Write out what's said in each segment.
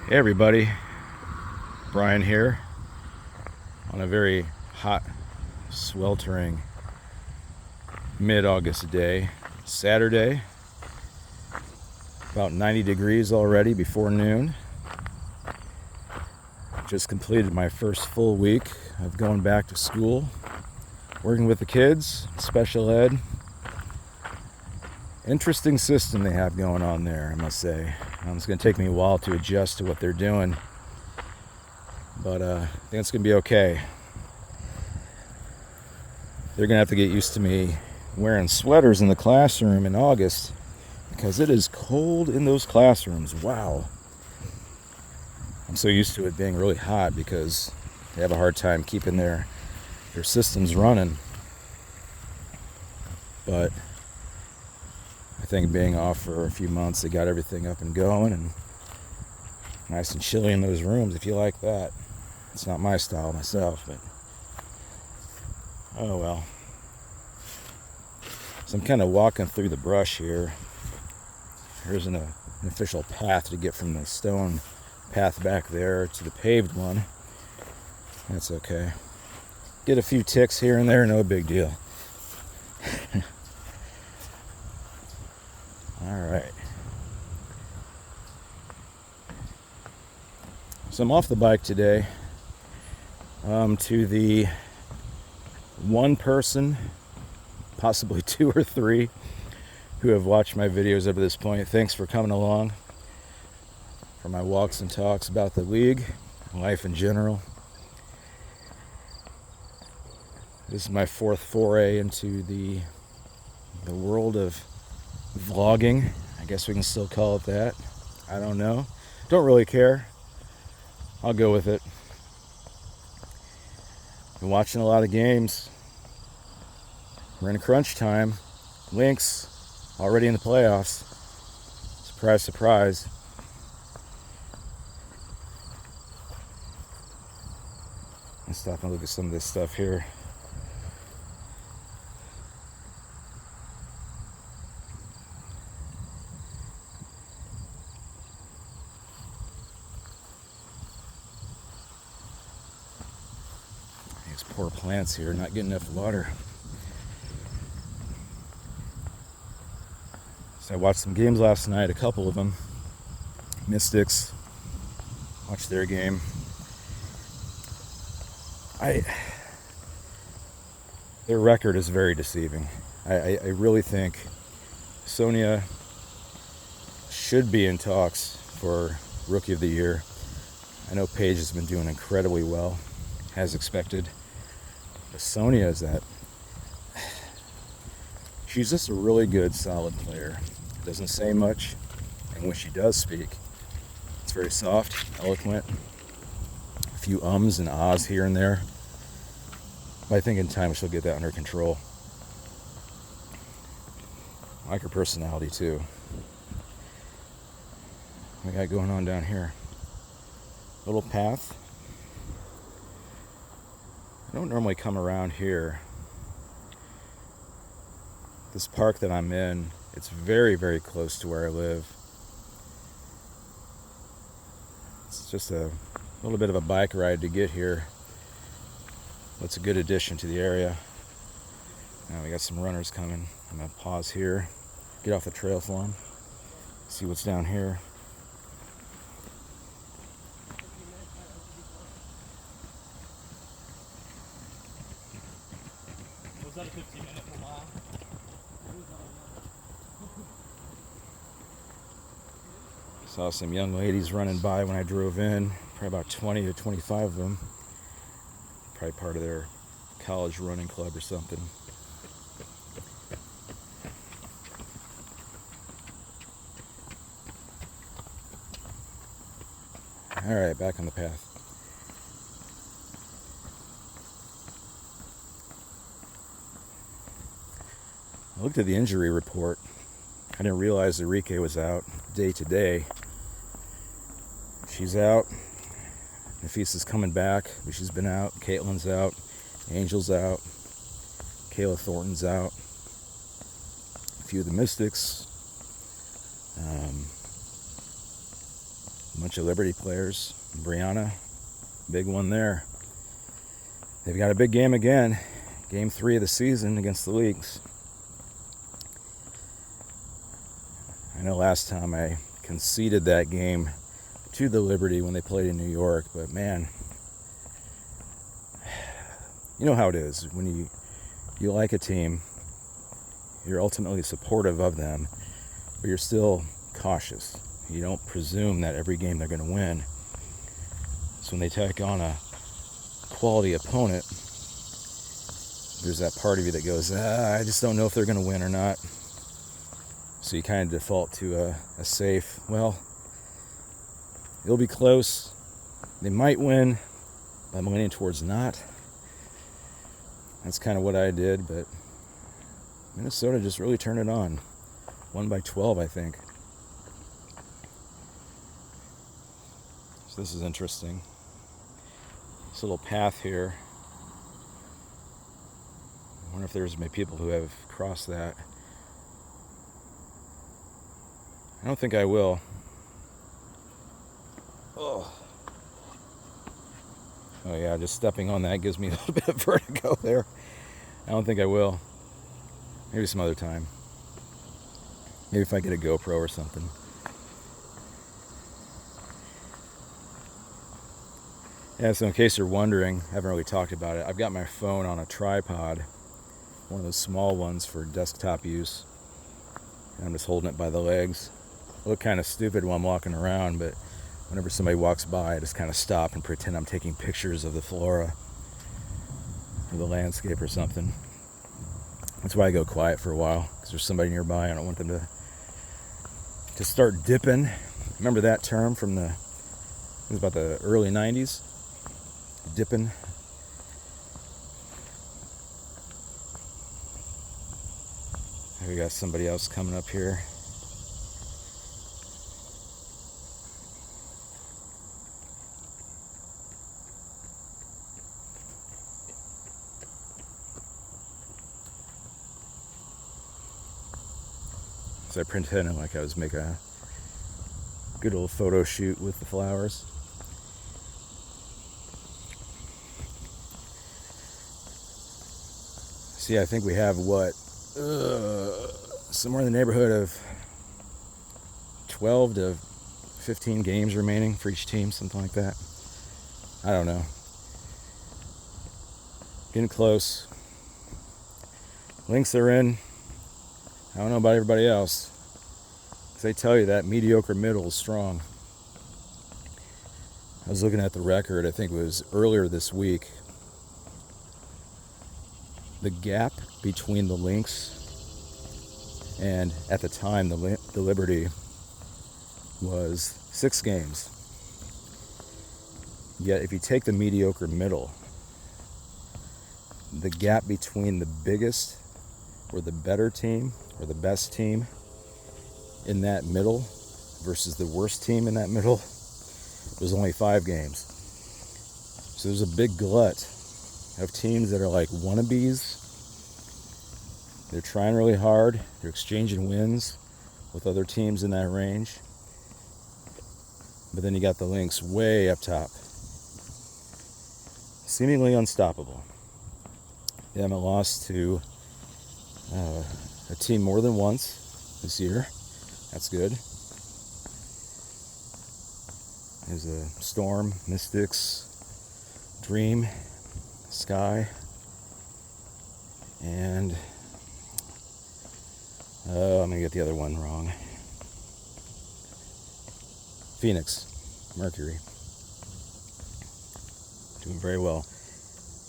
Hey everybody, Brian here on a very hot, sweltering mid-August day, Saturday, about 90 degrees already before noon. Just completed my first full week of going back to school, working with the kids, special ed. Interesting system they have going on there, I must say. It's going to take me a while to adjust to what they're doing, but I think it's going to be okay. They're going to have to get used to me wearing sweaters in the classroom in August because it is cold in those classrooms. Wow. I'm so used to it being really hot because they have a hard time keeping their systems running. But I think being off for a few months, they got everything up and going and nice and chilly in those rooms if you like that. It's not my style myself, but oh well. So I'm kind of walking through the brush here. Here's an official path to get from the stone path back there to the paved one. That's okay. Get a few ticks here and there, no big deal. All right. So I'm off the bike today to the one person, possibly two or three, who have watched my videos up to this point. Thanks for coming along for my walks and talks about the league, life in general. This is my fourth foray into the world of vlogging. I guess we can still call it that. I don't know. Don't really care. I'll go with it. Been watching a lot of games. We're in crunch time. Lynx already in the playoffs. Surprise, surprise. Let's stop and look at some of this stuff here. These poor plants here not getting enough water. So I watched some games last night, a couple of them. Mystics, watched their game. Their record is very deceiving. I really think Sonia should be in talks for Rookie of the Year. I know Paige has been doing incredibly well, as expected. But Sonia is that. She's just a really good, solid player. Doesn't say much, and when she does speak, it's very soft, eloquent. A few ums and ahs here and there. But I think in time she'll get that under control. I like her personality too. What we got going on down here? Little path. I don't normally come around here. This park that I'm in, it's very, very close to where I live. It's just a little bit of a bike ride to get here. It's a good addition to the area. Now we got some runners coming. I'm gonna pause here, get off the trail for them, see what's down here. Was that a 15-minute mile? Saw some young ladies running by when I drove in, probably about 20 to 25 of them. Probably part of their college running club or something. All right, back on the path. I looked at the injury report. I didn't realize Enrique was out day to day. She's out. Nafisa's coming back, but she's been out. Caitlin's out. Angel's out. Kayla Thornton's out. A few of the Mystics. A bunch of Liberty players. Brianna, big one there. They've got a big game again. Game 3 of the season against the Leagues. I know last time I conceded that game to the Liberty when they played in New York, but man, you know how it is. When you like a team, you're ultimately supportive of them, but you're still cautious. You don't presume that every game they're going to win. So when they take on a quality opponent, there's that part of you that goes, I just don't know if they're going to win or not. So you kind of default to a safe, well, it'll be close. They might win, but I'm leaning towards not. That's kind of what I did, but Minnesota just really turned it on. Won by 12, I think. So this is interesting. This little path here. I wonder if there's maybe people who have crossed that. I don't think I will. Oh yeah, just stepping on that gives me a little bit of vertigo there. I don't think I will. Maybe some other time. Maybe if I get a GoPro or something. Yeah, so in case you're wondering, I haven't really talked about it. I've got my phone on a tripod, one of those small ones for desktop use. And I'm just holding it by the legs. I look kind of stupid while I'm walking around, but whenever somebody walks by, I just kind of stop and pretend I'm taking pictures of the flora or the landscape or something. That's why I go quiet for a while, because there's somebody nearby. I don't want them to start dipping. Remember that term from it was about the early 90s? Dipping. We got somebody else coming up here. So I pretended like I was making a good old photo shoot with the flowers. See, I think we have somewhere in the neighborhood of 12 to 15 games remaining for each team, something like that. I don't know. Getting close. Lynx are in. I don't know about everybody else. They tell you that mediocre middle is strong. I was looking at the record, I think it was earlier this week. The gap between the Lynx and, at the time, the Liberty was 6 games. Yet, if you take the mediocre middle, the gap between the biggest or the better team or the best team in that middle versus the worst team in that middle was only 5 games. So there's a big glut of teams that are like wannabes. They're trying really hard. They're exchanging wins with other teams in that range. But then you got the Lynx way up top. Seemingly unstoppable. They haven't lost to a team more than once this year. That's good. There's a Storm, Mystics, Dream, Sky, and I'm gonna get the other one wrong. Phoenix, Mercury. Doing very well,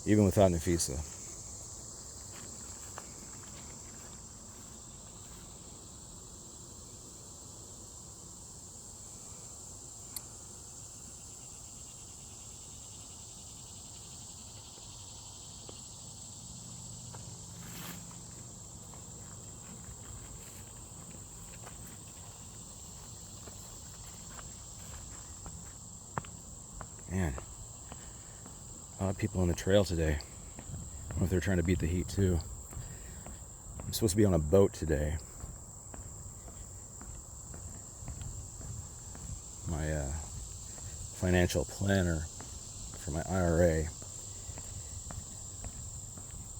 even without Nafisa. Man, a lot of people on the trail today. I don't know if they're trying to beat the heat too. I'm supposed to be on a boat today. My financial planner for my IRA.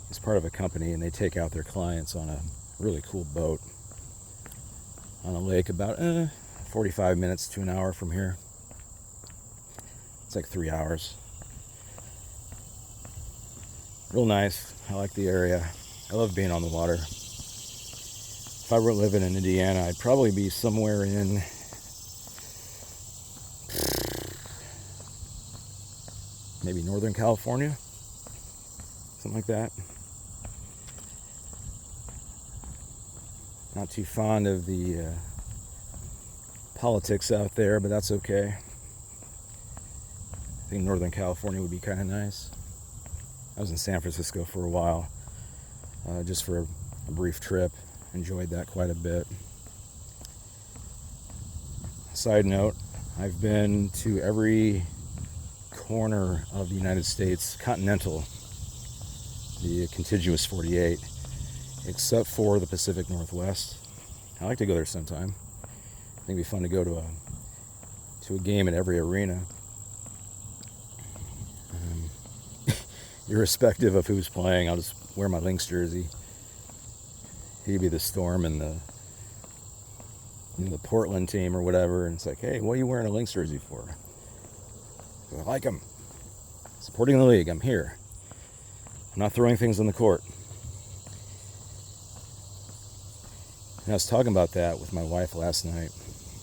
He's part of a company, and they take out their clients on a really cool boat on a lake about 45 minutes to an hour from here. It's like 3 hours. Real nice. I like the area. I love being on the water. If I were living in Indiana, I'd probably be somewhere in maybe Northern California, something like that. Not too fond of the politics out there, but that's okay. I think Northern California would be kind of nice. I was in San Francisco for a while, just for a brief trip. Enjoyed that quite a bit. Side note, I've been to every corner of the United States, continental, the contiguous 48, except for the Pacific Northwest. I like to go there sometime. I think it'd be fun to go to a game at every arena. Irrespective of who's playing, I'll just wear my Lynx jersey. He'd be the Storm and the Portland team or whatever, and it's like, hey, what are you wearing a Lynx jersey for? I like them. Supporting the league. I'm here. I'm not throwing things on the court. And I was talking about that with my wife last night,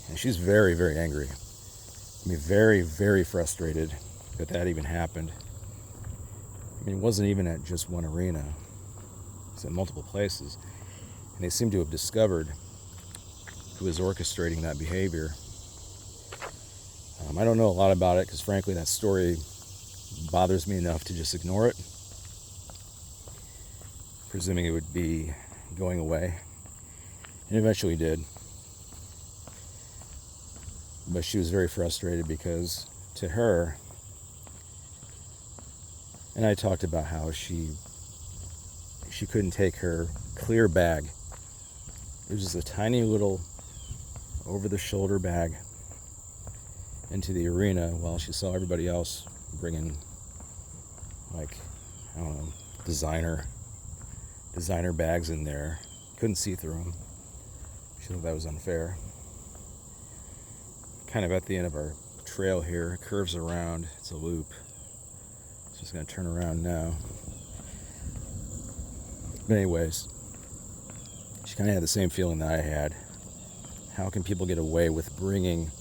and she's very, very angry. I mean, very, very frustrated that even happened. I mean, it wasn't even at just one arena. It was at multiple places. And they seem to have discovered who was orchestrating that behavior. I don't know a lot about it because, frankly, that story bothers me enough to just ignore it, presuming it would be going away. And eventually did. But she was very frustrated because, to her, and I talked about how she couldn't take her clear bag. It was just a tiny little over-the-shoulder bag into the arena while she saw everybody else bringing, like, I don't know, designer bags in there. Couldn't see through them. She thought that was unfair. Kind of at the end of our trail here, it curves around. It's a loop. It's just going to turn around now. But anyways, she kind of had the same feeling that I had. How can people get away with bringing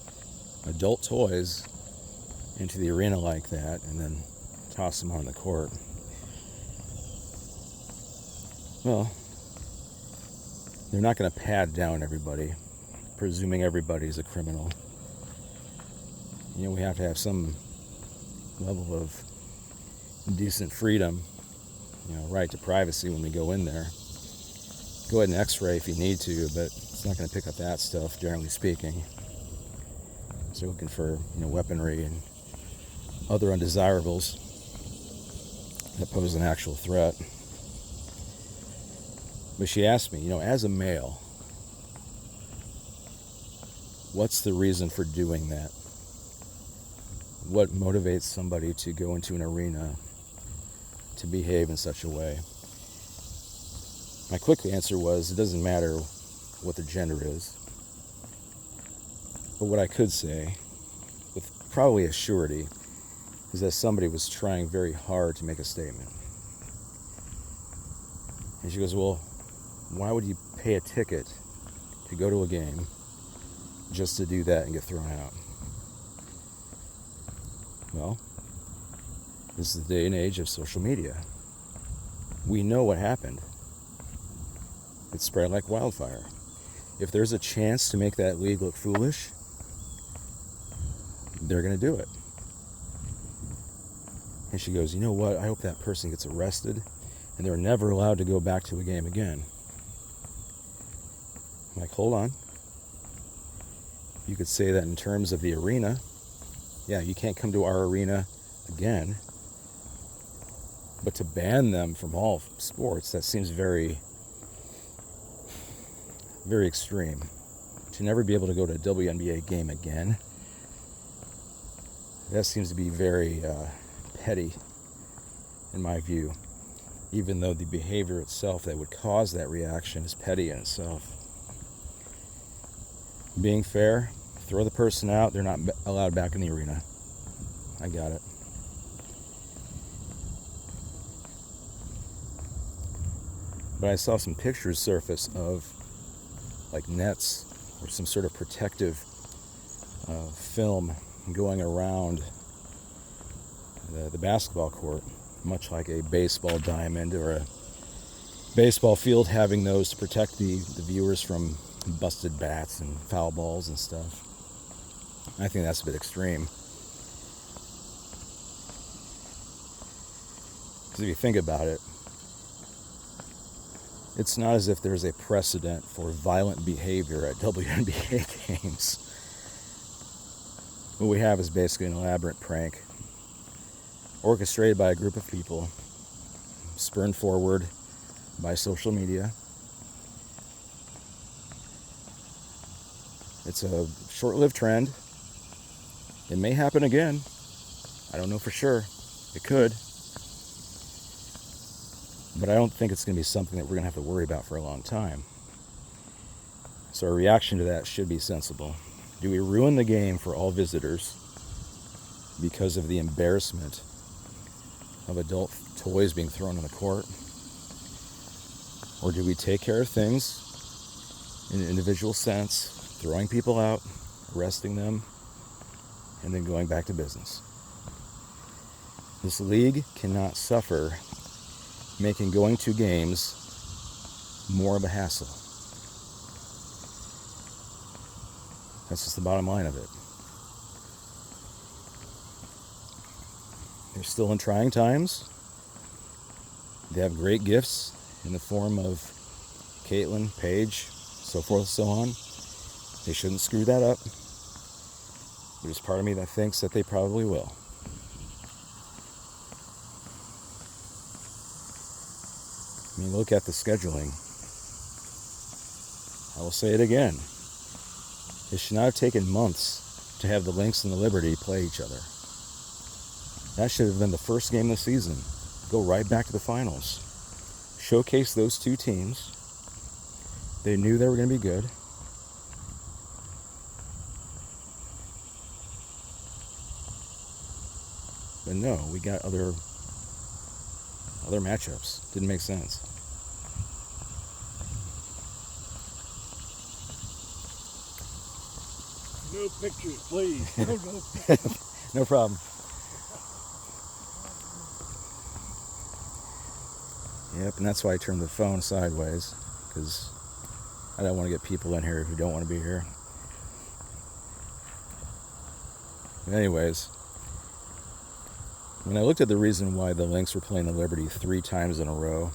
adult toys into the arena like that and then toss them on the court? Well, they're not going to pad down everybody, presuming everybody's a criminal. You know, we have to have some level of decent freedom, right to privacy when we go in there. Go ahead and x-ray if you need to, but it's not going to pick up that stuff, generally speaking. So you're looking for, weaponry and other undesirables that pose an actual threat. But she asked me, as a male, what's the reason for doing that? What motivates somebody to go into an arena to behave in such a way? My quick answer was, it doesn't matter what the gender is. But what I could say, with probably a surety, is that somebody was trying very hard to make a statement. And she goes, well, why would you pay a ticket to go to a game just to do that and get thrown out? Well, this is the day and age of social media. We know what happened. It spread like wildfire. If there's a chance to make that league look foolish, they're going to do it. And she goes, you know what? I hope that person gets arrested and they're never allowed to go back to a game again. I'm like, hold on. You could say that in terms of the arena. Yeah, you can't come to our arena again. But to ban them from all sports, that seems very, very extreme. To never be able to go to a WNBA game again, That seems to be very petty in my view, even though the behavior itself that would cause that reaction is petty in itself. Being fair, throw the person out, they're not allowed back in the arena. I got it. But I saw some pictures surface of like nets or some sort of protective film going around the basketball court, much like a baseball diamond or a baseball field having those to protect the viewers from busted bats and foul balls and stuff. I think that's a bit extreme. Because if you think about it, it's not as if there's a precedent for violent behavior at WNBA games. What we have is basically an elaborate prank orchestrated by a group of people, spurned forward by social media. It's a short-lived trend. It may happen again. I don't know for sure. It could. But I don't think it's going to be something that we're going to have to worry about for a long time. So our reaction to that should be sensible. Do we ruin the game for all visitors because of the embarrassment of adult toys being thrown on the court? Or do we take care of things in an individual sense, throwing people out, arresting them, and then going back to business? This league cannot suffer making going to games more of a hassle. That's just the bottom line of it. They're still in trying times. They have great gifts in the form of Caitlin, Paige, so forth and so on. They shouldn't screw that up. There's part of me that thinks that they probably will. I mean, look at the scheduling. I will say it again. It should not have taken months to have the Lynx and the Liberty play each other. That should have been the first game of the season. Go right back to the finals. Showcase those two teams. They knew they were going to be good. But no, we got other matchups. Didn't make sense. No pictures, please. No pictures. No problem. Yep, and that's why I turned the phone sideways, because I don't want to get people in here who don't want to be here. But anyways, when I looked at the reason why the Lynx were playing the Liberty 3 times in a row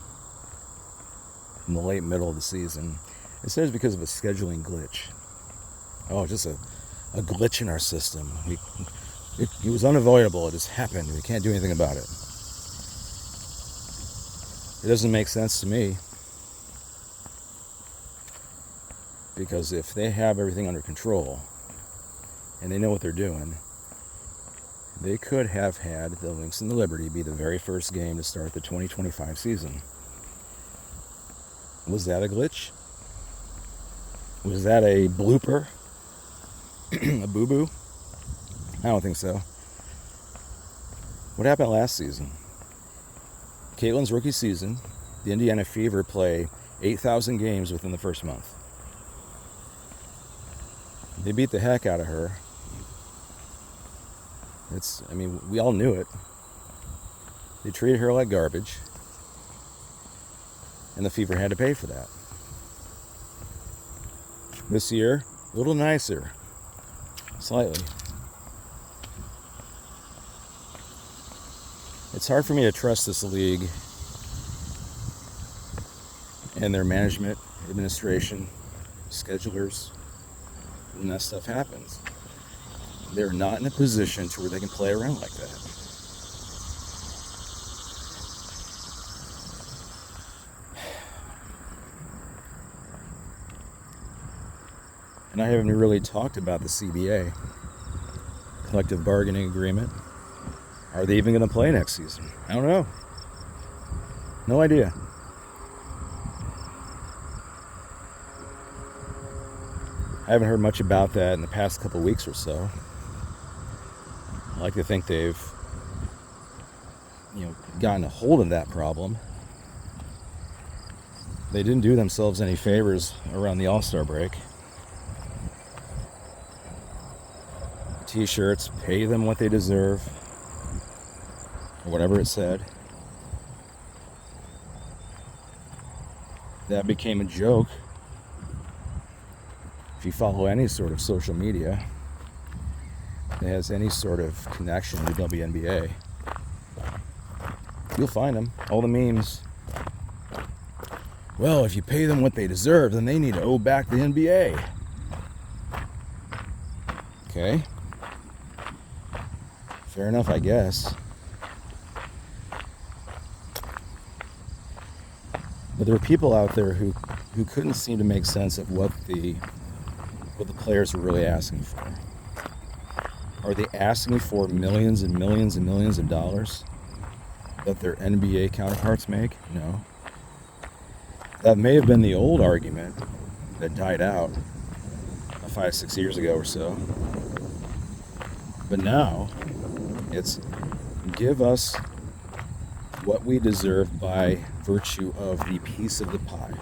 in the late middle of the season, it said it's because of a scheduling glitch. Oh, just a glitch in our system. It was unavoidable. It just happened. We can't do anything about it. It doesn't make sense to me, because if they have everything under control and they know what they're doing, they could have had the Lynx and the Liberty be the very first game to start the 2025 season. Was that a glitch? Was that a blooper? A boo-boo? I don't think so. What happened last season? Caitlin's rookie season, the Indiana Fever play 8,000 games within the first month. They beat the heck out of her. We all knew it. They treated her like garbage. And the Fever had to pay for that. This year, a little nicer. Slightly. It's hard for me to trust this league and their management, administration, schedulers when that stuff happens. They're not in a position to where they can play around like that. And I haven't really talked about the CBA. collective bargaining agreement. Are they even going to play next season? I don't know. No idea. I haven't heard much about that in the past couple weeks or so. I like to think they've, gotten a hold of that problem. They didn't do themselves any favors around the All-Star break. T-shirts, pay them what they deserve, or whatever it said. That became a joke. If you follow any sort of social media that has any sort of connection to WNBA, you'll find them. All the memes. Well, if you pay them what they deserve, then they need to owe back the NBA. Okay. Fair enough, I guess. But there are people out there who couldn't seem to make sense of what the players were really asking for. Are they asking for millions and millions and millions of dollars that their NBA counterparts make? No. That may have been the old argument that died out 5-6 years ago or so. But now, it's give us what we deserve by virtue of the piece of the pie.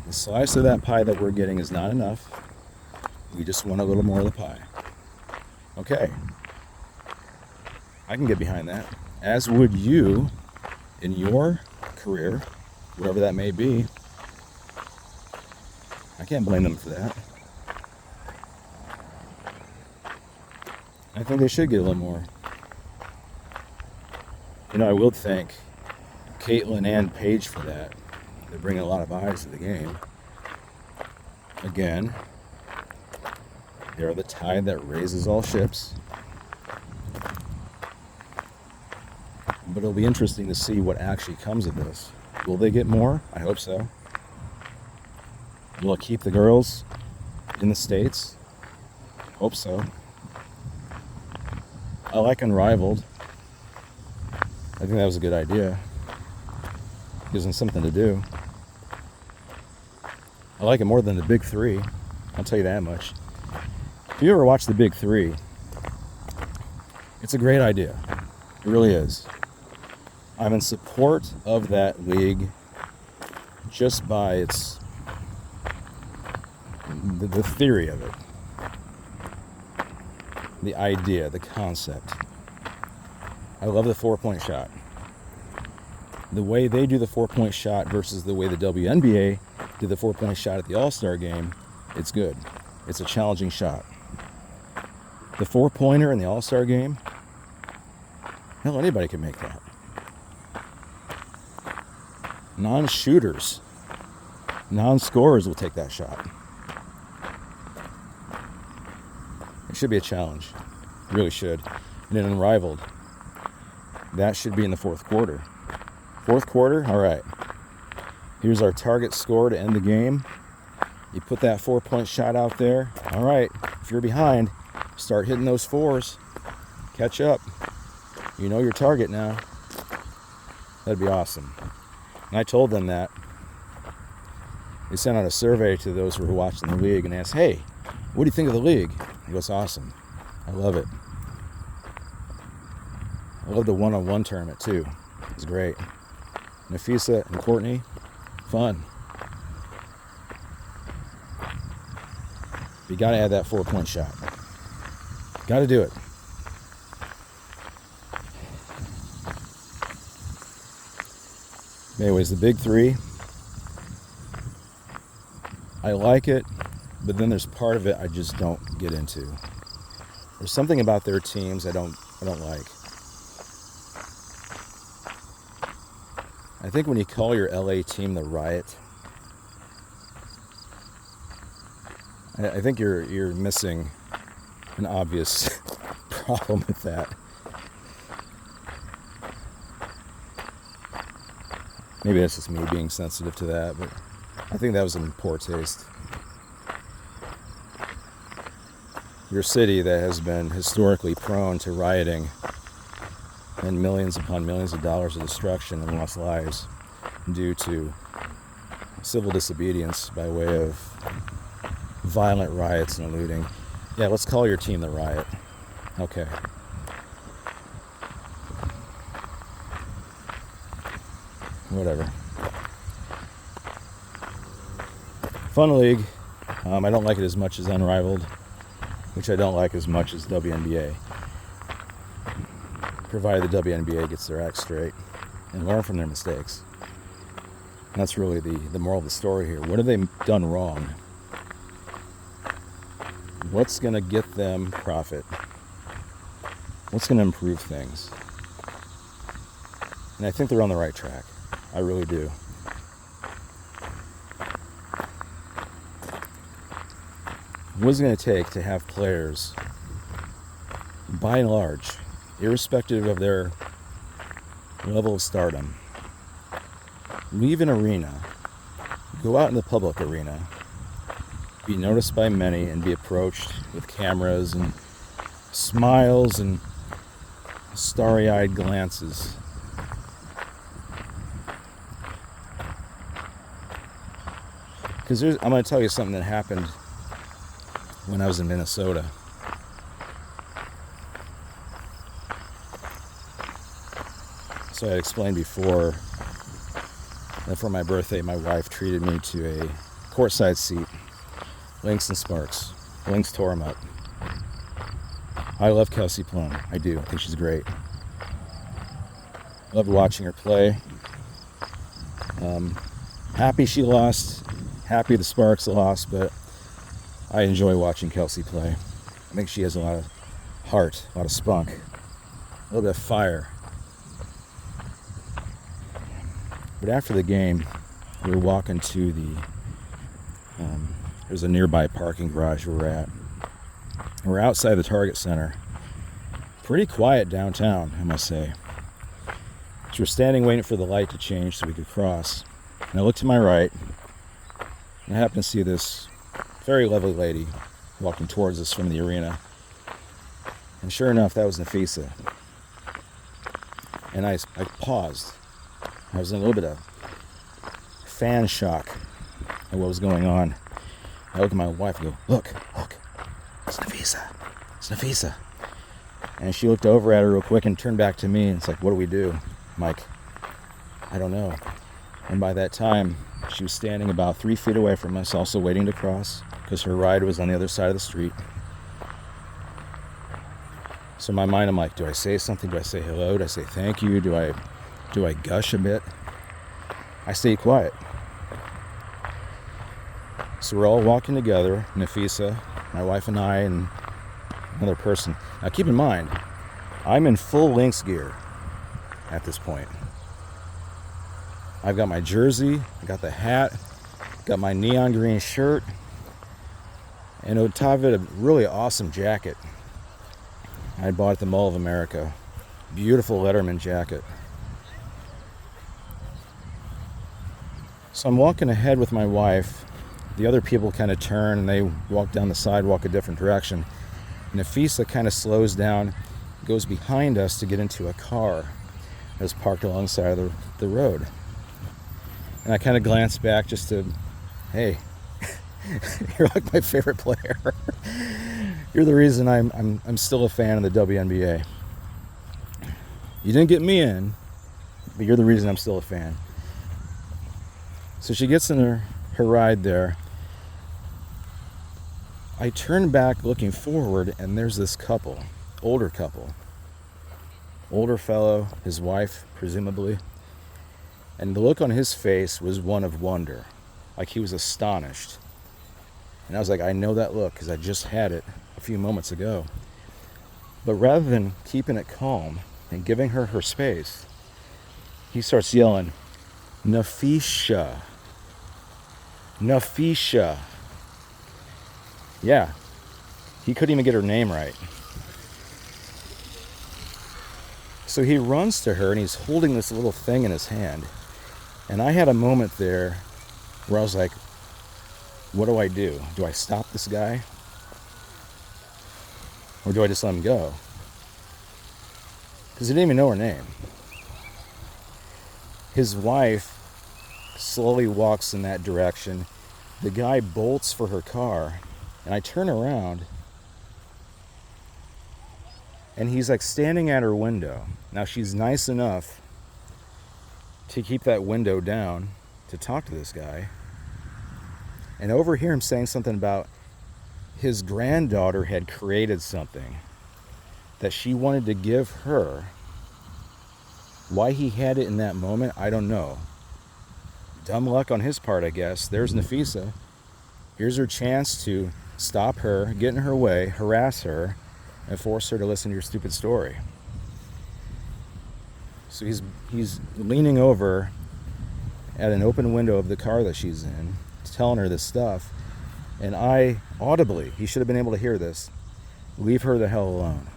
The slice of that pie that we're getting is not enough. We just want a little more of the pie. Okay. I can get behind that. As would you in your career, whatever that may be. I can't blame them for that. I think they should get a little more. I will thank Caitlin and Paige for that. They bring a lot of eyes to the game. Again, they're the tide that raises all ships. But it'll be interesting to see what actually comes of this. Will they get more? I hope so. Will it keep the girls in the States? Hope so. I like Unrivaled. I think that was a good idea. Gives them something to do. I like it more than the Big Three. I'll tell you that much. If you ever watch the Big Three, it's a great idea. It really is. I'm in support of that league just by the theory of it. The idea, the concept. I love the 4-point shot. The way they do the 4-point shot versus the way the WNBA did the 4-point shot at the All-Star game, it's good. It's a challenging shot. The 4-pointer in the All-Star game, hell, anybody can make that. Non-shooters, non-scorers will take that shot. It should be a challenge. It really should. And then Unrivaled, that should be in the fourth quarter. Fourth quarter, all right. Here's our target score to end the game. You put that 4-point shot out there. All right, if you're behind, start hitting those fours. Catch up. You know your target now. That'd be awesome. And I told them that. They sent out a survey to those who were watching the league and asked, hey, what do you think of the league? He goes, awesome. I love it. I love the one-on-one tournament too. It's great. Nafisa and Courtney, fun. You got to add that 4-point shot. Got to do it. Anyways, the Big Three, I like it, but then there's part of it I just don't get into. There's something about their teams I don't like. I think when you call your LA team the Riot, I think you're missing an obvious problem with that. Maybe that's just me being sensitive to that, but I think that was in poor taste. your city that has been historically prone to rioting and millions upon millions of dollars of destruction and lost lives due to civil disobedience by way of violent riots and looting. Yeah, let's call your team the Riot. Okay. Whatever. Fun league. I don't like it as much as Unrivaled, which I don't like as much as WNBA. Provided the WNBA gets their act straight and learn from their mistakes. And that's really the moral of the story here. What have they done wrong? What's going to get them profit? What's going to improve things? And I think they're on the right track. I really do. What is it going to take to have players, by and large, irrespective of their level of stardom, leave an arena, go out in the public arena, be noticed by many, and be approached with cameras and smiles and starry-eyed glances? Because I'm going to tell you something that happened when I was in Minnesota. So I explained before that for my birthday, my wife treated me to a courtside seat, Lynx and Sparks. Lynx tore them up. I love Kelsey Plum. I do. I think she's great. Loved watching her play. Happy she lost. Happy the Sparks lost, but I enjoy watching Kelsey play. I think she has a lot of heart, a lot of spunk, a little bit of fire. But after the game, we were walking to there's a nearby parking garage where we're at. We're outside the Target Center. Pretty quiet downtown, I must say. So we're standing waiting for the light to change so we could cross. And I look to my right, and I happen to see this very lovely lady walking towards us from the arena. And sure enough, that was Nafisa. And I paused. I was in a little bit of fan shock at what was going on. I look at my wife and go, look, it's Nafisa. It's Nafisa. And she looked over at her real quick and turned back to me, and it's like, what do we do? I'm like, I don't know. And by that time, she was standing about 3 feet away from us, also waiting to cross, because her ride was on the other side of the street. So in my mind, I'm like, do I say something? Do I say hello? Do I say thank you? Do I gush a bit? I stayed quiet. So we're all walking together, Nafisa, my wife and I, and another person. Now keep in mind, I'm in full Lynx gear at this point. I've got my jersey, I got the hat, got my neon green shirt, and on top of it, a really awesome jacket I bought at the Mall of America. Beautiful Letterman jacket. So I'm walking ahead with my wife. The other people kind of turn and they walk down the sidewalk a different direction. Nafisa kind of slows down, goes behind us to get into a car that's parked alongside of the road. And I kind of glance back just to, hey, you're like my favorite player. You're the reason I'm still a fan of the WNBA. You didn't get me in, but you're the reason I'm still a fan. So she gets in her ride there. I turn back looking forward, and there's this couple, older fellow, his wife, presumably. And the look on his face was one of wonder, like he was astonished. And I was like, I know that look because I just had it a few moments ago. But rather than keeping it calm and giving her her space, he starts yelling, Nafisha. Nafisha. Yeah, he couldn't even get her name right. So he runs to her and he's holding this little thing in his hand. And I had a moment there where I was like, what do? Do I stop this guy? Or do I just let him go? Because he didn't even know her name. His wife slowly walks in that direction. The guy bolts for her car, and I turn around, and he's like standing at her window. Now she's nice enough to keep that window down to talk to this guy, and overhear him saying something about his granddaughter had created something that she wanted to give her. Why he had it in that moment, I don't know. Dumb luck on his part, I guess. There's Nafisa. Here's her chance to stop her, get in her way, harass her, and force her to listen to your stupid story. So he's leaning over at an open window of the car that she's in, telling her this stuff, and I audibly, he should have been able to hear this, leave her the hell alone.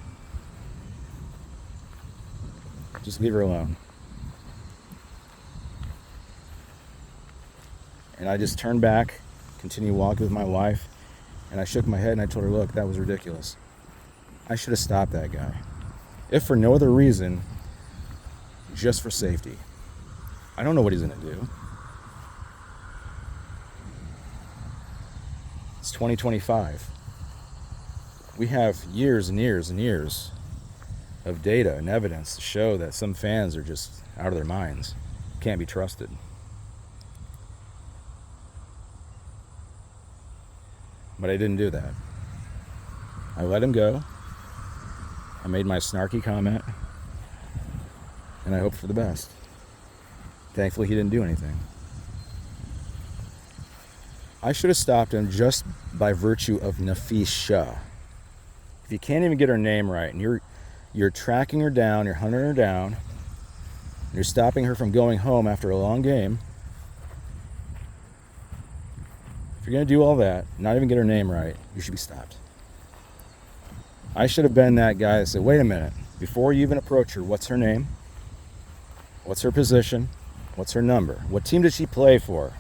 Just leave her alone. And I just turned back, continued walking with my wife, and I shook my head and I told her, look, that was ridiculous. I should have stopped that guy. If for no other reason, just for safety. I don't know what he's going to do. It's 2025. We have years and years and years of data and evidence to show that some fans are just out of their minds, can't be trusted. But I didn't do that. I let him go. I made my snarky comment, and I hoped for the best. Thankfully, he didn't do anything. I should have stopped him just by virtue of Nafisha. If you can't even get her name right, and you're tracking her down, you're hunting her down, you're stopping her from going home after a long game, if you're going to do all that, not even get her name right, you should be stopped. I should have been that guy that said, wait a minute, before you even approach her, what's her name? What's her position? What's her number? What team does she play for?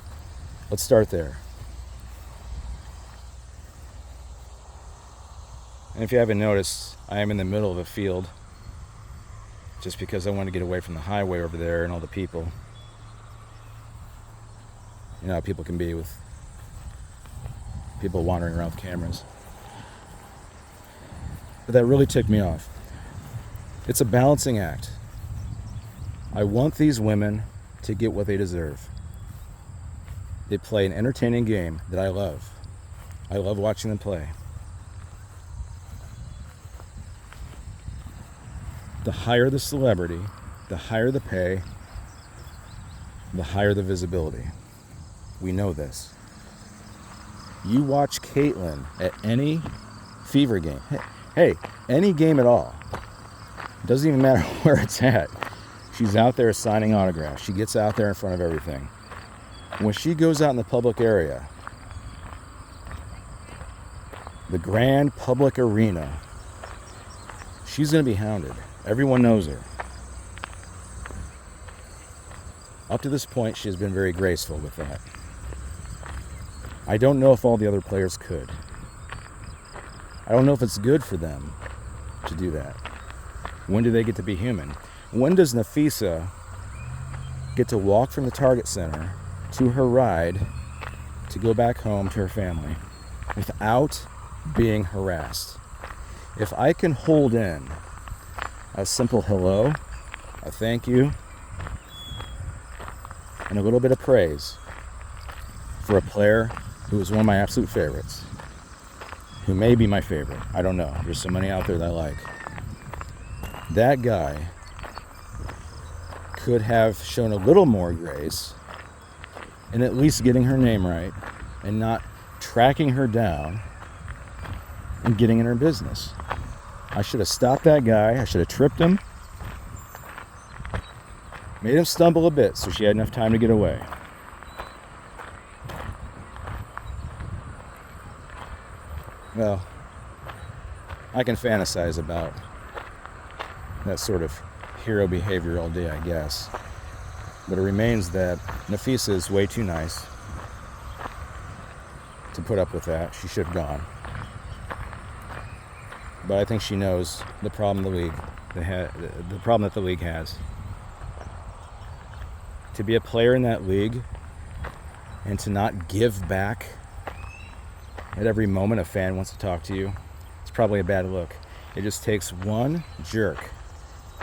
Let's start there. And if you haven't noticed, I am in the middle of a field just because I want to get away from the highway over there and all the people. You know how people can be with people wandering around with cameras. But that really ticked me off. It's a balancing act. I want these women to get what they deserve. They play an entertaining game that I love. I love watching them play. The higher the celebrity, the higher the pay, the higher the visibility. We know this. You watch Caitlyn at any Fever game. Hey, any game at all. It doesn't even matter where it's at. She's out there signing autographs. She gets out there in front of everything. When she goes out in the public area, the grand public arena, she's going to be hounded. Everyone knows her. Up to this point, she has been very graceful with that. I don't know if all the other players could. I don't know if it's good for them to do that. When do they get to be human? When does Nafisa get to walk from the Target Center to her ride to go back home to her family without being harassed? If I can hold in a simple hello, a thank you, and a little bit of praise for a player who is one of my absolute favorites, who may be my favorite. I don't know. There's so many out there that I like. That guy could have shown a little more grace in at least getting her name right and not tracking her down and getting in her business. I should have stopped that guy. I should have tripped him. Made him stumble a bit so she had enough time to get away. Well, I can fantasize about that sort of hero behavior all day, I guess. But it remains that Nafisa is way too nice to put up with that. She should have gone. but I think she knows the problem the problem that the league has. To be a player in that league and to not give back at every moment a fan wants to talk to you, it's probably a bad look. It just takes one jerk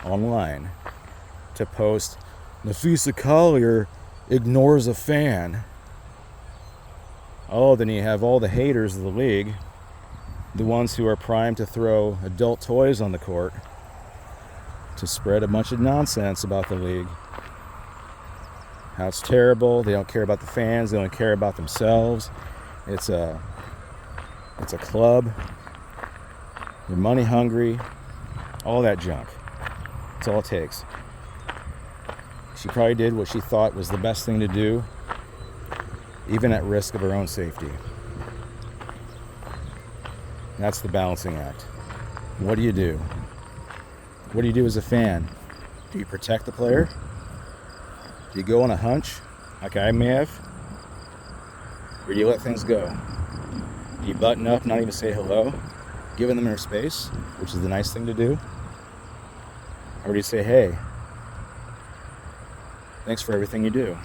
online to post, Nafisa Collier ignores a fan. Oh, then you have all the haters of the league, the ones who are primed to throw adult toys on the court, to spread a bunch of nonsense about the league. How it's terrible, they don't care about the fans, they only care about themselves. It's a club, they're money hungry, all that junk. That's all it takes. She probably did what she thought was the best thing to do, even at risk of her own safety. That's the balancing act. What do you do? What do you do as a fan? Do you protect the player? Do you go on a hunch, like I may have? Or do you let things go? Do you button up, not even say hello, giving them their space, which is the nice thing to do? Or do you say, hey, thanks for everything you do?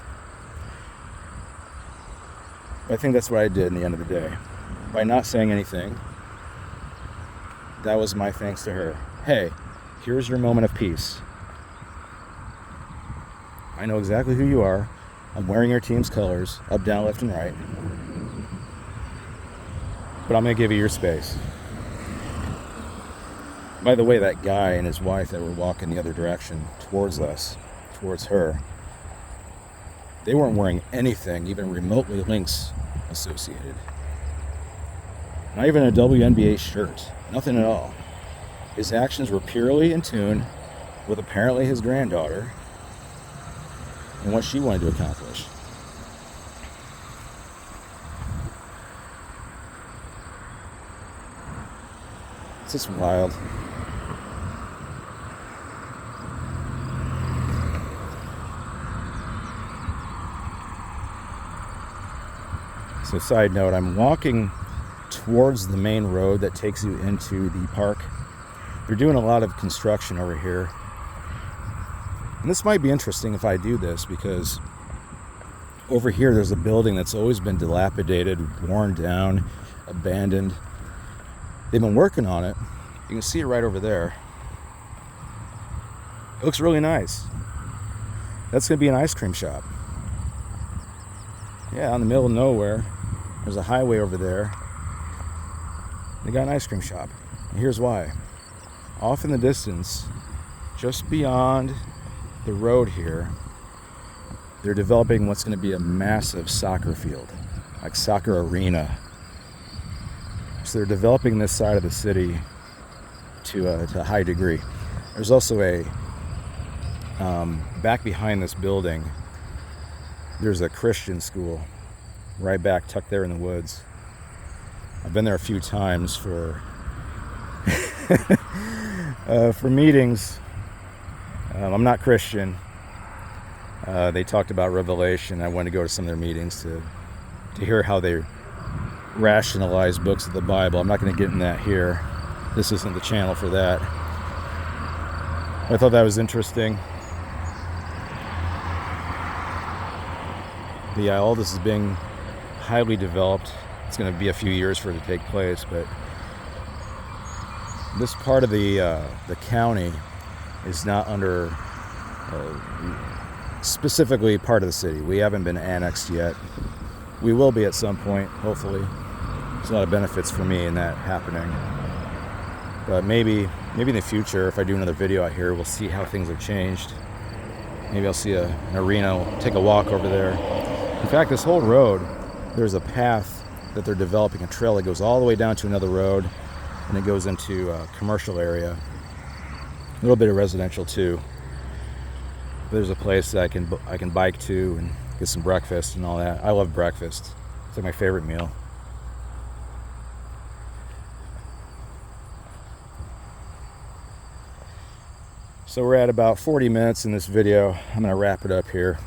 But I think that's what I did in the end of the day. By not saying anything, that was my thanks to her. Hey, here's your moment of peace. I know exactly who you are. I'm wearing your team's colors, up, down, left, and right. But I'm going to give you your space. By the way, that guy and his wife that were walking the other direction towards us, towards her, they weren't wearing anything even remotely Lynx associated. Not even a WNBA shirt. Nothing at all. His actions were purely in tune with apparently his granddaughter and what she wanted to accomplish. It's just wild. So, side note, I'm walking towards the main road that takes you into the park. They're doing a lot of construction over here. And this might be interesting if I do this, because over here there's a building that's always been dilapidated, worn down, abandoned. They've been working on it. You can see it right over there. It looks really nice. That's going to be an ice cream shop. Yeah, in the middle of nowhere. There's a highway over there. They got an ice cream shop. And here's why. Off in the distance, just beyond the road here, they're developing what's going to be a massive soccer field, like soccer arena. So they're developing this side of the city to a high degree. There's also a back behind this building, there's a Christian school right back tucked there in the woods. I've been there a few times for for meetings. I'm not Christian. They talked about Revelation. I wanted to go to some of their meetings to hear how they rationalize books of the Bible. I'm not going to get in that here. This isn't the channel for that. I thought that was interesting. But yeah, all this is being highly developed. It's going to be a few years for it to take place, but this part of the county is not under specifically part of the city. We haven't been annexed yet. We will be at some point, hopefully. There's a lot of benefits for me in that happening. But maybe in the future, if I do another video out here, we'll see how things have changed. Maybe I'll see an arena, we'll take a walk over there. In fact, this whole road, there's a path that they're developing, a trail that goes all the way down to another road, and it goes into a commercial area. A little bit of residential too. There's a place that I can bike to and get some breakfast and all that. I love breakfast. It's like my favorite meal. So we're at about 40 minutes in this video. I'm going to wrap it up here,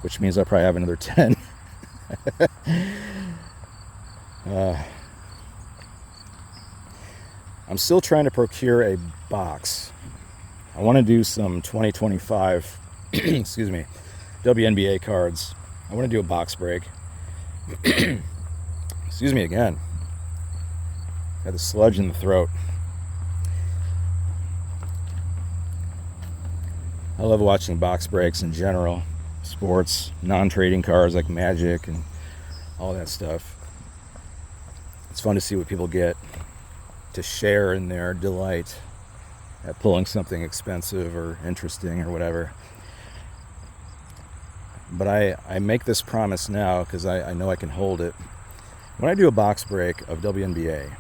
which means I'll probably have another 10. I'm still trying to procure a box. I want to do some 2025, excuse me, WNBA cards. I want to do a box break. Excuse me again. Got the sludge in the throat. I love watching box breaks in general. Sports, non-trading cards like Magic and all that stuff. It's fun to see what people get to share in their delight at pulling something expensive or interesting or whatever. But I make this promise now because I know I can hold it. When I do a box break of WNBA,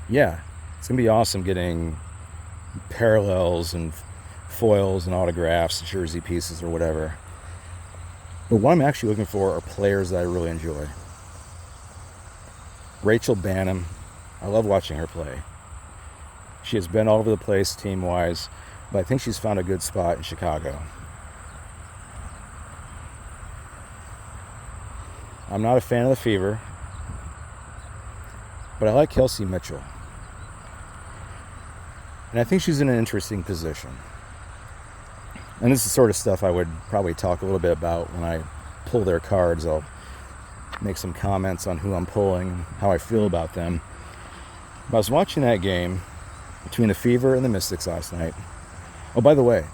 yeah, it's going to be awesome getting parallels and foils and autographs, jersey pieces or whatever. But what I'm actually looking for are players that I really enjoy. Rachel Banham, I love watching her play. She has been all over the place team-wise, but I think she's found a good spot in Chicago. I'm not a fan of the Fever, but I like Kelsey Mitchell. And I think she's in an interesting position. And this is the sort of stuff I would probably talk a little bit about when I pull their cards. I'll make some comments on who I'm pulling and how I feel about them. But I was watching that game between the Fever and the Mystics last night. Oh, by the way,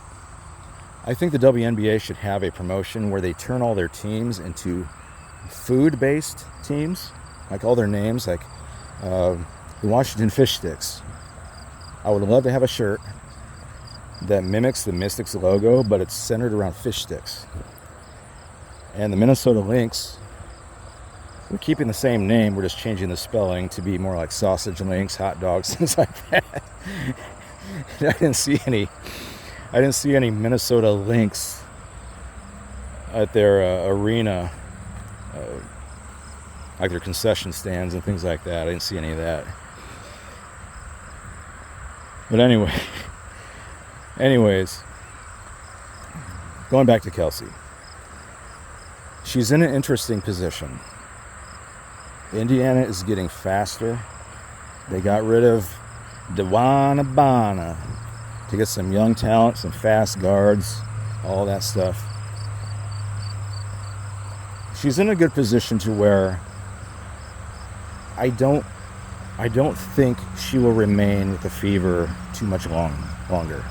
I think the WNBA should have a promotion where they turn all their teams into food-based teams, like all their names, like the Washington Fish Sticks. I would love to have a shirt that mimics the Mystics logo, but it's centered around fish sticks. And the Minnesota Lynx, we're keeping the same name, we're just changing the spelling to be more like sausage links, hot dogs, things like that. I didn't see any Minnesota Lynx at their arena, like their concession stands and things like that. I didn't see any of that. But anyways, going back to Kelsey. She's in an interesting position. Indiana is getting faster. They got rid of Dewana Bana to get some young talent, some fast guards, all that stuff. She's in a good position to where I don't think she will remain with the Fever too much longer.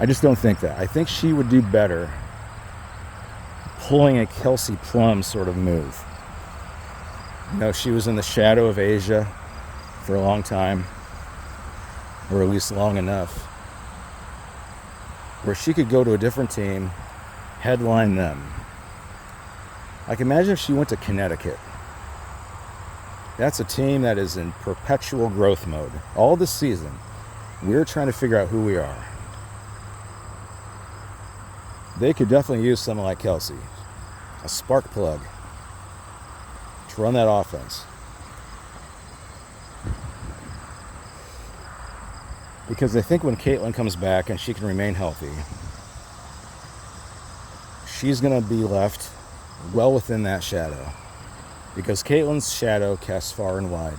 I just don't think that. I think she would do better pulling a Kelsey Plum sort of move. You know, she was in the shadow of Asia for a long time, or at least long enough, where she could go to a different team, headline them. Like, imagine if she went to Connecticut. That's a team that is in perpetual growth mode. All this season, we're trying to figure out who we are. They could definitely use someone like Kelsey, a spark plug, to run that offense. Because I think when Caitlin comes back and she can remain healthy, she's going to be left well within that shadow. Because Caitlin's shadow casts far and wide.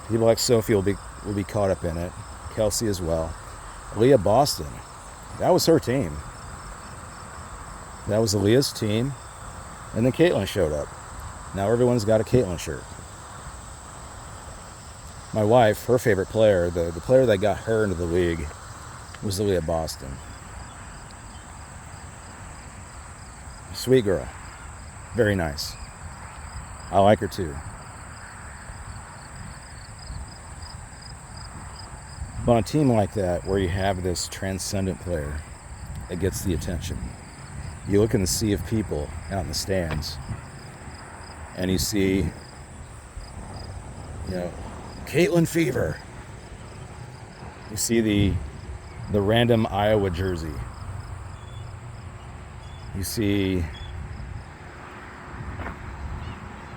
People like Sophie will be caught up in it. Kelsey as well. Leah Boston, that was her team. That was Aaliyah's team. And then Caitlin showed up. Now everyone's got a Caitlin shirt. My wife, her favorite player, the player that got her into the league, was Aaliyah Boston. Sweet girl. Very nice. I like her too. But on a team like that, where you have this transcendent player that gets the attention, you look in the sea of people out in the stands, and you see, Caitlin Fever. You see the random Iowa jersey. You see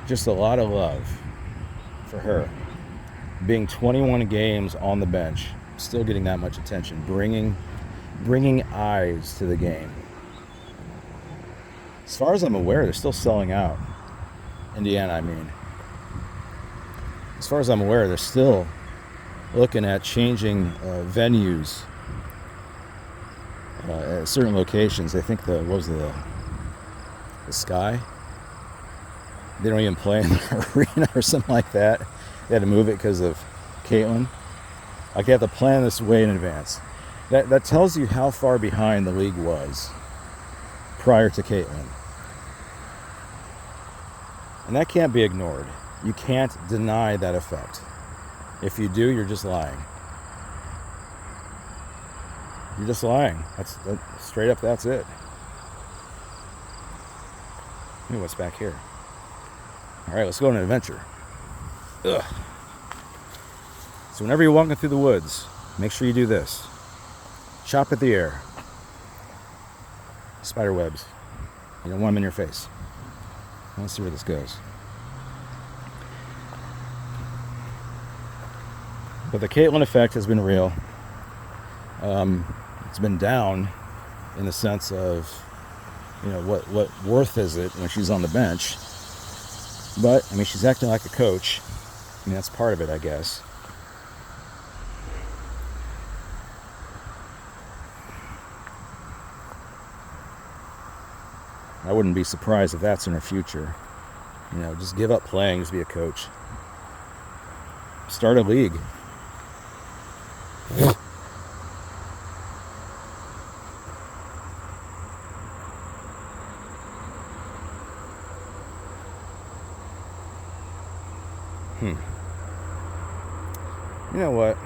just a lot of love for her. Being 21 games on the bench, still getting that much attention, bringing eyes to the game. As far as I'm aware, they're still selling out. Indiana, I mean. as far as I'm aware, they're still looking at changing venues at certain locations. I think what was the Sky? They don't even play in the arena or something like that. They had to move it because of Caitlin. Like, they have to plan this way in advance. That tells you how far behind the league was prior to Caitlin. And that can't be ignored. You can't deny that effect. If you do, you're just lying. You're just lying. That's straight up, that's it. Ooh, what's back here? All right, let's go on an adventure. Ugh. So whenever you're walking through the woods, make sure you do this. Chop at the air. Spider webs. You don't want them in your face. Let's see where this goes. But the Caitlin effect has been real. It's been down in the sense of, what worth is it when she's on the bench? But, I mean, she's acting like a coach. I mean, that's part of it, I guess. I wouldn't be surprised if that's in her future. Just give up playing, just be a coach. Start a league. You know what?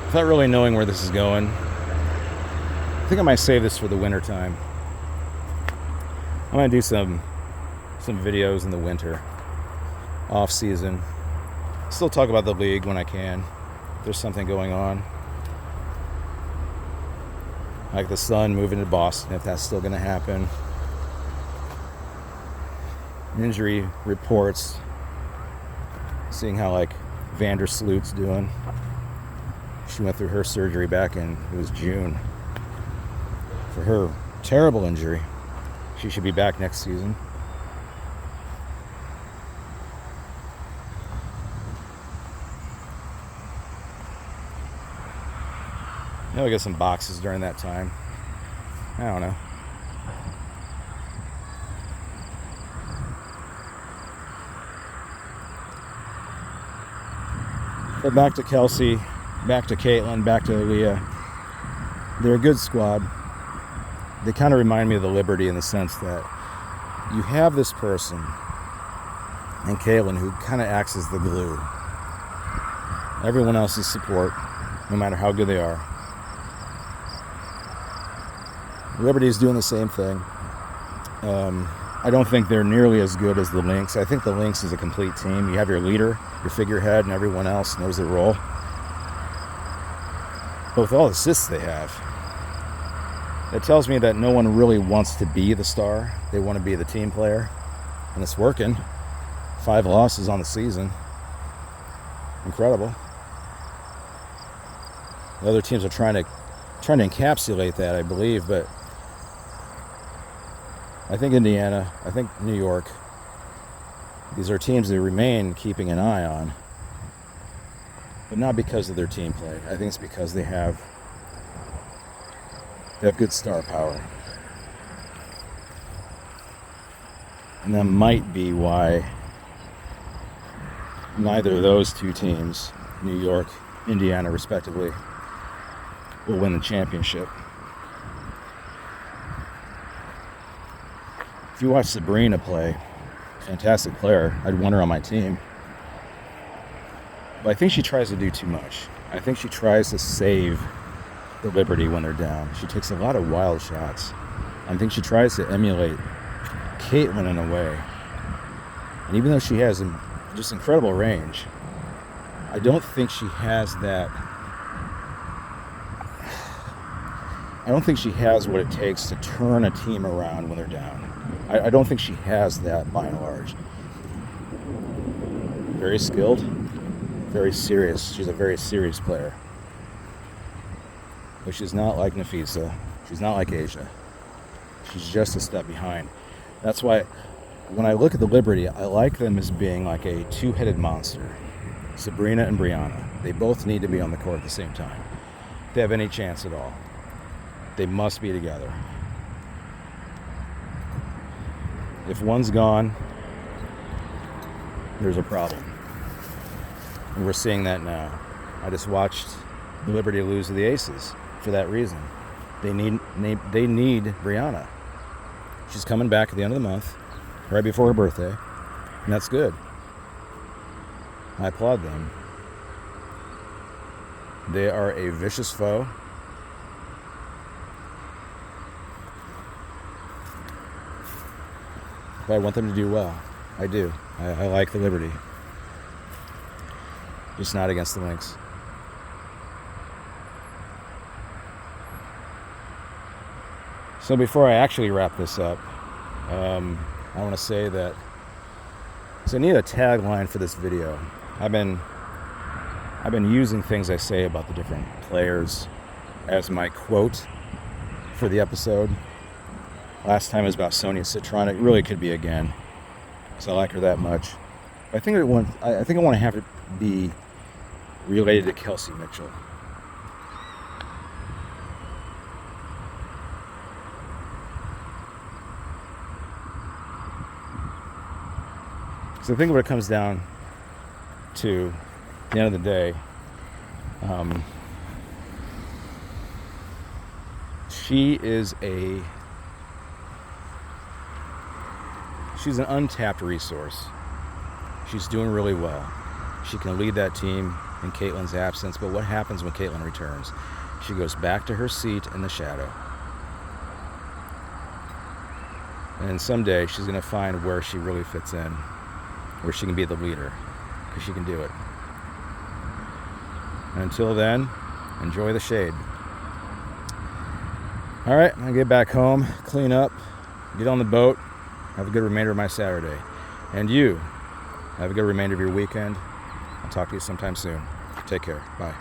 Without really knowing where this is going, I think I might save this for the winter time. I'm gonna do some videos in the winter, off season. Still talk about the league when I can. If there's something going on, like the Sun moving to Boston, if that's still gonna happen. Injury reports, seeing how like Vandersloot's doing. She went through her surgery back in, it was June, for her terrible injury. She should be back next season. Maybe I'll get some boxes during that time. I don't know. But back to Kelsey, back to Caitlin, back to Aaliyah. They're a good squad. They kind of remind me of the Liberty in the sense that you have this person and Caitlin who kind of acts as the glue. Everyone else's support, no matter how good they are. Liberty is doing the same thing. I don't think they're nearly as good as the Lynx. I think the Lynx is a complete team. You have your leader, your figurehead, and everyone else knows their role. But with all the assists they have, it tells me that no one really wants to be the star. They want to be the team player. And it's working. 5 losses on the season. Incredible. The other teams are trying to encapsulate that, I believe, but I think Indiana, I think New York, these are teams they remain keeping an eye on. But not because of their team play. I think it's because they have good star power. And that might be why neither of those two teams, New York, Indiana respectively, will win the championship. If you watch Sabrina play, fantastic player, I'd want her on my team. But I think she tries to do too much. I think she tries to save the Liberty when they're down. She takes a lot of wild shots. I think she tries to emulate Caitlin in a way. And even though she has just incredible range, I don't think she has that. I don't think she has what it takes to turn a team around when they're down. I don't think she has that by and large. Very skilled, very serious. She's a very serious player. But she's not like Nafisa. She's not like Asia. She's just a step behind. That's why when I look at the Liberty, I like them as being like a two-headed monster. Sabrina and Brianna. They both need to be on the court at the same time. If they have any chance at all, they must be together. If one's gone, there's a problem. And we're seeing that now. I just watched the Liberty lose to the Aces for that reason. They need Brianna. She's coming back at the end of the month, right before her birthday, and that's good. I applaud them. They are a vicious foe. But I want them to do well. I do. I like the Liberty. Just not against the Lynx. So before I actually wrap this up, I want to say that, so I need a tagline for this video. I've been using things I say about the different players as my quote for the episode. Last time it was about Sonia Citron. It really could be again, because I like her that much. I think I want to have it be related to Kelsey Mitchell. So I think what it comes down to, at the end of the day, she's an untapped resource. She's doing really well. She can lead that team in Caitlin's absence, but what happens when Caitlin returns? She goes back to her seat in the shadow. And someday she's going to find where she really fits in, where she can be the leader, because she can do it. And until then, enjoy the shade. All right, I'm going to get back home, clean up, get on the boat, have a good remainder of my Saturday. And you, have a good remainder of your weekend. I'll talk to you sometime soon. Take care. Bye.